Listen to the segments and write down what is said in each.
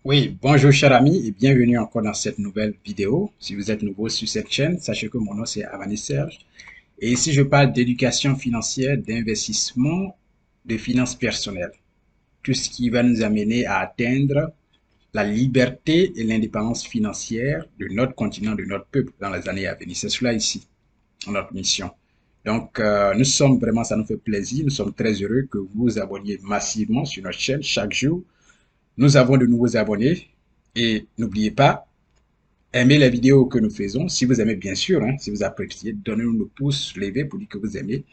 Oui, bonjour cher ami et bienvenue encore dans cette nouvelle vidéo. Si vous êtes nouveau sur cette chaîne, sachez que mon nom c'est Avani Serge. Et ici je parle d'éducation financière, d'investissement, de finances personnelles. Tout ce qui va nous amener à atteindre la liberté et l'indépendance financière de notre continent, de notre peuple dans les années à venir. C'est cela ici, notre mission. Donc nous sommes vraiment, ça nous fait plaisir, nous sommes très heureux que vous vous abonniez massivement sur notre chaîne chaque jour. Nous avons de nouveaux abonnés et n'oubliez pas, aimez les vidéos que nous faisons. Si vous aimez, bien sûr, hein, si vous appréciez, donnez-nous le pouce levé pour dire que vous aimez.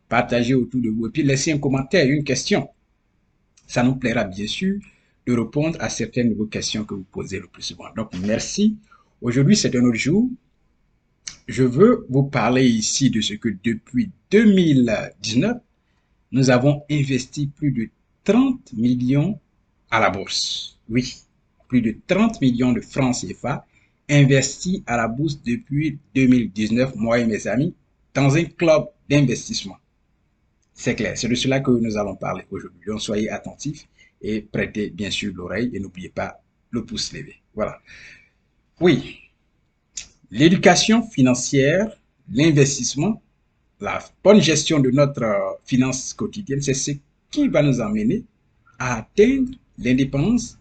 Partagez autour de vous et puis laissez un commentaire, une question. Ça nous plaira bien sûr de répondre à certaines de vos questions que vous posez le plus souvent. Donc, merci. Aujourd'hui, c'est un autre jour. Je veux vous parler ici de ce que depuis 2019, nous avons investi plus de 30 millions à la bourse. Oui, plus de 30 millions de francs CFA investis à la bourse depuis 2019, moi et mes amis, dans un club d'investissement. C'est clair, c'est de cela que nous allons parler aujourd'hui. Donc soyez attentifs et prêtez bien sûr l'oreille et n'oubliez pas le pouce levé. Voilà. Oui, l'éducation financière, l'investissement, la bonne gestion de notre finance quotidienne, c'est ce qui va nous amener à atteindre l'indépendance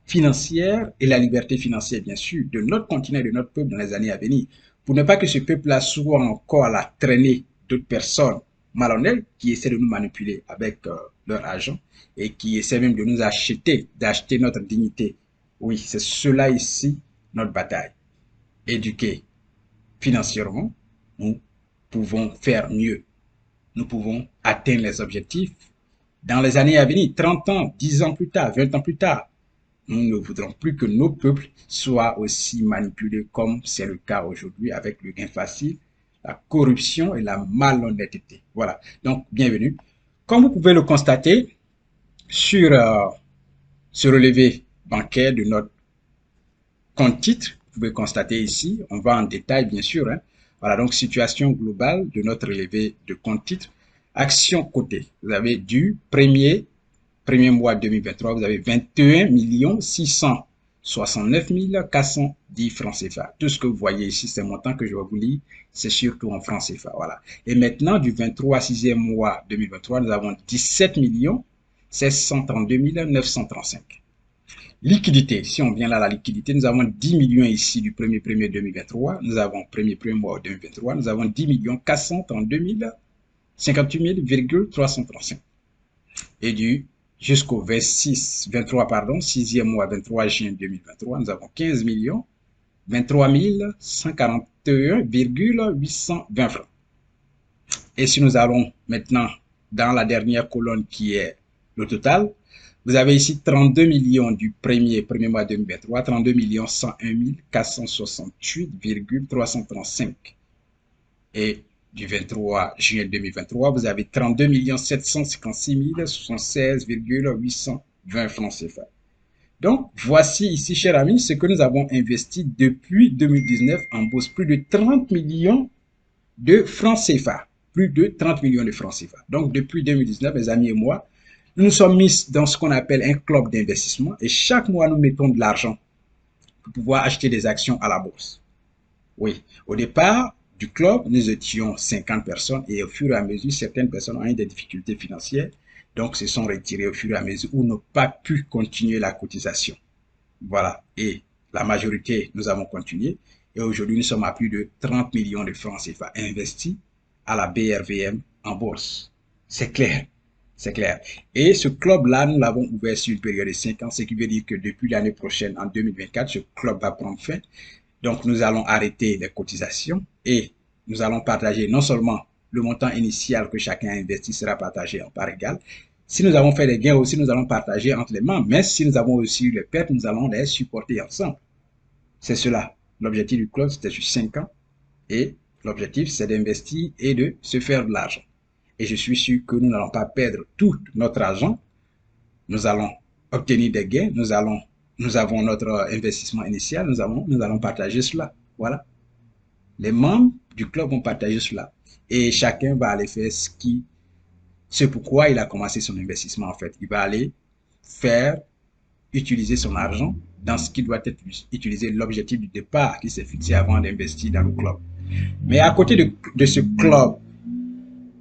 financière et la liberté financière, bien sûr, de notre continent et de notre peuple dans les années à venir. Pour ne pas que ce peuple-là soit encore à la traînée d'autres personnes malhonnêtes qui essaient de nous manipuler avec leur argent et qui essaient même de nous acheter, d'acheter notre dignité. Oui, c'est cela ici, notre bataille. Éduquer financièrement, nous pouvons faire mieux. Nous pouvons atteindre les objectifs dans les années à venir, 30 ans, 10 ans plus tard, 20 ans plus tard. Nous ne voudrons plus que nos peuples soient aussi manipulés comme c'est le cas aujourd'hui avec le gain facile, la corruption et la malhonnêteté. Voilà. Donc, bienvenue. Comme vous pouvez le constater sur ce relevé bancaire de notre compte titre, vous pouvez constater ici, on va en détail bien sûr. Hein. Voilà, donc situation globale de notre relevé de compte titre. Action cotée, vous avez du premier mois 2023, vous avez 21 669 410 francs CFA. Tout ce que vous voyez ici, ces montants que je vais vous lire, c'est surtout en francs CFA. Voilà. Et maintenant, du 23 6e mois 2023, nous avons 17 732 935. Liquidité, si on vient là, la liquidité, nous avons 10 millions ici du 1er 2023, nous avons 1er mois 2023, nous avons 10 432 58 335. Et du jusqu'au 23, pardon, 6e mois 23 juin 2023, nous avons 15 23 141,820 francs. Et si nous allons maintenant dans la dernière colonne qui est le total, vous avez ici 32 millions du premier mois 2023, 32 101 468,335. Et du 23 juillet 2023, vous avez 32 756 076,820 francs CFA. Donc, voici ici, chers amis, ce que nous avons investi depuis 2019 en bourse. Plus de 30 millions de francs CFA. Plus de 30 millions de francs CFA. Donc, depuis 2019, mes amis et moi, nous nous sommes mis dans ce qu'on appelle un club d'investissement et chaque mois, nous mettons de l'argent pour pouvoir acheter des actions à la bourse. Oui, au départ du club, nous étions 50 personnes et au fur et à mesure, certaines personnes ont eu des difficultés financières, donc se sont retirées au fur et à mesure ou n'ont pas pu continuer la cotisation. Voilà, et la majorité, nous avons continué et aujourd'hui, nous sommes à plus de 30 millions de francs CFA investis à la BRVM en bourse. C'est clair, c'est clair. Et ce club-là, nous l'avons ouvert sur une période de 5 ans, ce qui veut dire que depuis l'année prochaine, en 2024, ce club va prendre fin. Donc, nous allons arrêter les cotisations et nous allons partager non seulement le montant initial que chacun a investi sera partagé en part égale. Si nous avons fait des gains aussi, nous allons partager entre les membres. Mais si nous avons aussi eu les pertes, nous allons les supporter ensemble. C'est cela. L'objectif du club, c'était sur 5 ans. Et l'objectif, c'est d'investir et de se faire de l'argent. Et je suis sûr que nous n'allons pas perdre tout notre argent. Nous allons obtenir des gains. Nous avons notre investissement initial. Nous allons partager cela. Voilà. Les membres du club vont partager cela. Et chacun va aller faire ce pourquoi il a commencé son investissement en fait. Il va aller faire utiliser son argent dans ce qui doit être utilisé, l'objectif du départ qui s'est fixé avant d'investir dans le club. Mais à côté de ce club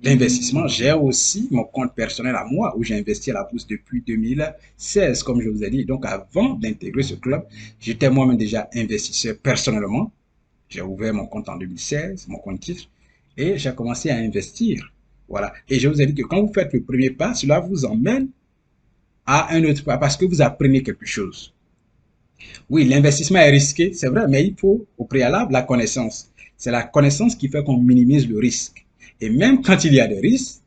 d'investissement, j'ai aussi mon compte personnel à moi où j'ai investi à la bourse depuis 2016, comme je vous ai dit. Donc, avant d'intégrer ce club, j'étais moi-même déjà investisseur personnellement. J'ai ouvert mon compte en 2016, mon compte titre, et j'ai commencé à investir. Voilà. Et je vous ai dit que quand vous faites le premier pas, cela vous emmène à un autre pas parce que vous apprenez quelque chose. Oui, l'investissement est risqué, c'est vrai, mais il faut au préalable la connaissance. C'est la connaissance qui fait qu'on minimise le risque. Et même quand il y a des risques,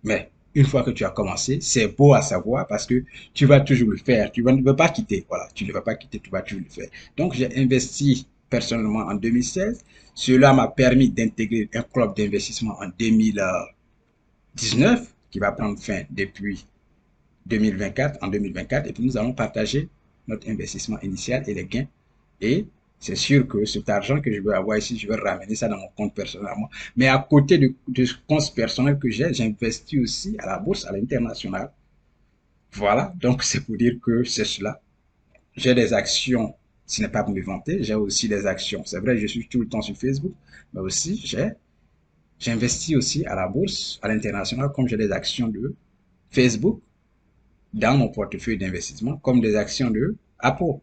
mais une fois que tu as commencé, c'est beau à savoir parce que tu vas toujours le faire. Tu ne veux pas quitter. Voilà, tu ne vas pas quitter, tu vas toujours le faire. Donc, j'ai investi personnellement en 2016. Cela m'a permis d'intégrer un club d'investissement en 2019 qui va prendre fin depuis 2024, en 2024. Et puis, nous allons partager notre investissement initial et les gains. Et c'est sûr que cet argent que je veux avoir ici, je vais ramener ça dans mon compte personnel. Mais à côté de ce compte personnel que j'ai, j'investis aussi à la bourse, à l'international. Voilà, donc c'est pour dire que c'est cela. J'ai des actions, ce n'est pas pour me vanter, j'ai aussi des actions. C'est vrai, je suis tout le temps sur Facebook, mais aussi j'investis aussi à la bourse, à l'international, comme j'ai des actions de Facebook dans mon portefeuille d'investissement, comme des actions de Apple.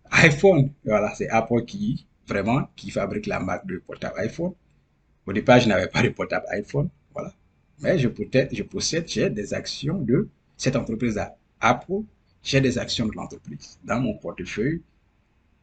iPhone, voilà, c'est Apple qui fabrique la marque de portable iPhone. Au départ, je n'avais pas de portable iPhone, voilà. Mais j'ai des actions de cette entreprise-là. Apple, j'ai des actions de l'entreprise dans mon portefeuille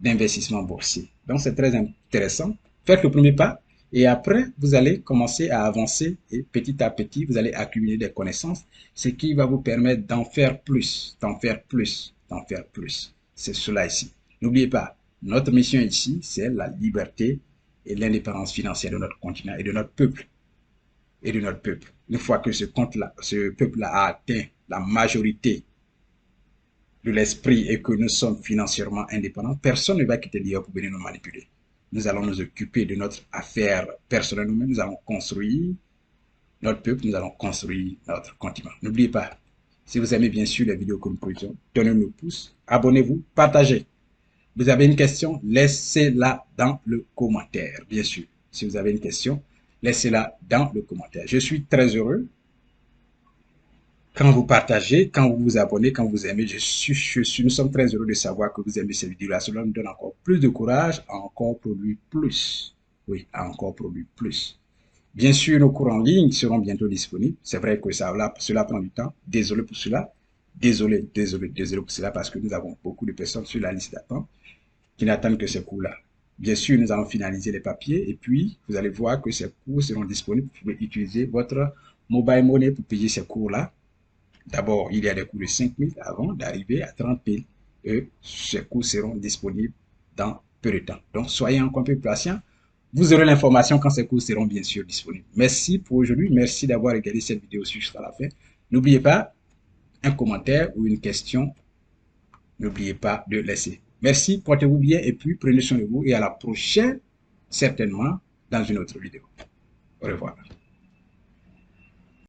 d'investissement boursier. Donc, c'est très intéressant. Faites le premier pas et après, vous allez commencer à avancer et petit à petit, vous allez accumuler des connaissances, ce qui va vous permettre d'en faire plus, d'en faire plus, d'en faire plus. C'est cela ici. N'oubliez pas, notre mission ici, c'est la liberté et l'indépendance financière de notre continent et de notre peuple. Et de notre peuple. Une fois que ce peuple-là a atteint la majorité de l'esprit et que nous sommes financièrement indépendants, personne ne va quitter l'IA pour venir nous manipuler. Nous allons nous occuper de notre affaire personnelle nous-mêmes, nous allons construire notre peuple, nous allons construire notre continent. N'oubliez pas, si vous aimez bien sûr les vidéos que nous produisons, donnez-nous un pouce, abonnez-vous, partagez. Vous avez une question, laissez-la dans le commentaire, bien sûr. Si vous avez une question, laissez-la dans le commentaire. Je suis très heureux quand vous partagez, quand vous vous abonnez, quand vous aimez. Nous sommes très heureux de savoir que vous aimez ces vidéos-là. Cela nous donne encore plus de courage à encore produire plus. Oui, à encore produire plus. Bien sûr, nos cours en ligne seront bientôt disponibles. C'est vrai que cela prend du temps. Désolé pour cela. Désolé pour cela parce que nous avons beaucoup de personnes sur la liste d'attente qui n'attendent que ces cours-là. Bien sûr, nous allons finaliser les papiers et puis vous allez voir que ces cours seront disponibles. Vous pouvez utiliser votre mobile money pour payer ces cours-là. D'abord, il y a des cours de 5 000 avant d'arriver à 30 000 et ces cours seront disponibles dans peu de temps. Donc, soyez encore un peu patient. Vous aurez l'information quand ces cours seront bien sûr disponibles. Merci pour aujourd'hui. Merci d'avoir regardé cette vidéo jusqu'à la fin. N'oubliez pas un commentaire ou une question. N'oubliez pas de laisser. Merci, portez-vous bien et puis prenez soin de vous et à la prochaine, certainement dans une autre vidéo. Au revoir.